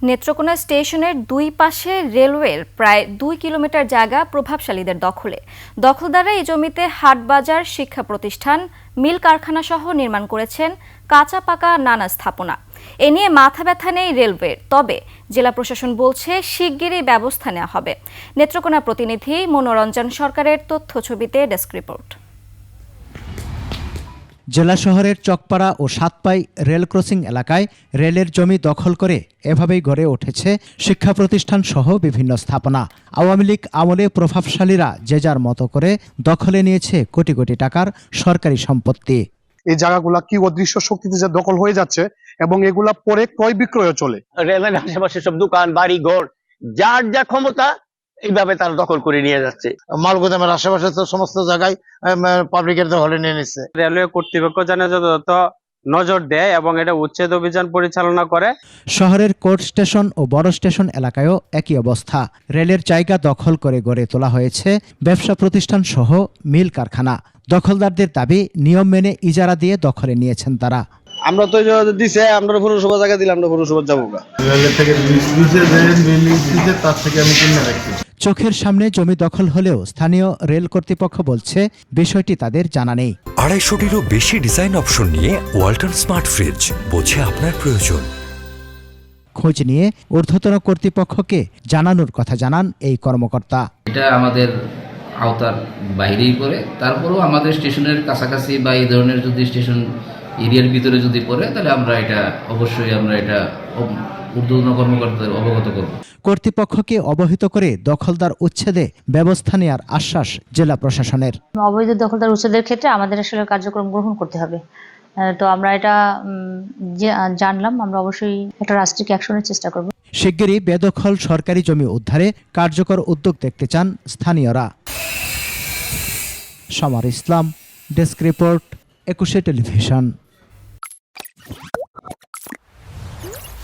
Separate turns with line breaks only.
নেত্রকোনা স্টেশনের দুই পাশে রেলওয়ের প্রায় 2 কিলোমিটার জায়গা প্রভাবশালীদের দখলে। দখলদাররা এই জমিতে হাটবাজার, শিক্ষা প্রতিষ্ঠান, মিল কারখানা সহ নির্মাণ করেছেন কাঁচা পাকা নানা স্থাপনা। এ নিয়ে মাথা ব্যথা নেই রেলওয়ের, তবে জেলা প্রশাসন বলছে শিগগিরই ব্যবস্থা নেওয়া হবে। নেত্রকোনা প্রতিনিধি মনোরঞ্জন সরকারের তথ্য ছবিতে ডেস্ক রিপোর্ট।
জেলা শহরের চকপাড়া ও সাতপাই রেল ক্রসিং এলাকায় রেলের জমি দখল করে এভাবেই গড়ে উঠেছে শিক্ষা প্রতিষ্ঠান সহ বিভিন্ন স্থাপনা। আওয়ামী লীগ আমলে প্রভাবশালীরা যে যার মতো করে দখলে নিয়েছে কোটি কোটি টাকার সরকারি সম্পত্তি।
এই জায়গাগুলা কি অদৃশ্য শক্তিতে যে দখল হয়ে যাচ্ছে এবং এগুলা পরে ক্রয় বিক্রয় চলে।
রেলের আশেপাশে সব দোকান, বাড়ি, ঘর, যার যা ক্ষমতা এইভাবে তারা দখল করে নিয়ে যাচ্ছে।
মালগুদামের আশেপাশে তো সমস্ত জায়গায় পাবলিকের দখলে নিয়ে নিচ্ছে।
রেলওয়ে কর্তৃপক্ষ যেন যথাযথ নজর দেয় এবং এটা উচ্ছেদ অভিযান পরিচালনা করে।
শহরের কোর্ট স্টেশন ও বড় স্টেশন এলাকায়ও একই অবস্থা। রেলের জায়গা দখল করে গড়ে তোলা হয়েছে ব্যবসা প্রতিষ্ঠান সহ মিল কারখানা। দখলদারদের দাবি, নিয়ম মেনে ইজারা দিয়ে দখলে নিয়েছেন তারা।
আমরা তো দিছে, আমরা পৌরসভা জায়গা দিলাম, আমরা পৌরসভা যাবো।
চোখের সামনে জমি দখল হলেও স্থানীয় রেল কর্তৃপক্ষ বলছে বিষয়টি তাদের জানা নেই।
250-টিরও বেশি ডিজাইন অপশন নিয়ে ওয়ালটন স্মার্ট ফ্রিজ, বোঝে আপনার প্রয়োজন।
খোঁজ নিয়ে ঊর্ধ্বতন কর্তৃপক্ষকে জানানোর কথা জানান এই কর্মকর্তা।
এটা আমাদের আওতার বাইরেই পড়ে, তারপরেও আমাদের স্টেশনের কাছাকাছি বা এই ধরনের যদি স্টেশন এরিয়ার ভিতরে যদি পড়ে, তাহলে আমরা এটা অবশ্যই ঊর্ধ্বতন কর্মকর্তাদের অবগত করব।
কর্তৃপক্ষকে অবহিত করে দখলদার উচ্ছেদে ব্যবস্থা নেওয়ার আশ্বাস জেলা প্রশাসনের।
অবৈধ দখলদার উচ্ছেদের ক্ষেত্রে আমাদের আসলে কার্যক্রম গ্রহণ করতে হবে। তো আমরা এটা জানলাম, আমরা অবশ্যই একটা রাষ্ট্রিক অ্যাকশনের চেষ্টা করব।
শিগগিরই বেদখল সরকারি জমি উদ্ধারে কার্যকর উদ্যোগ দেখতে চান স্থানীয়রা। সমার ইসলাম, ডেস্ক রিপোর্ট, 21 টেলিভিশন।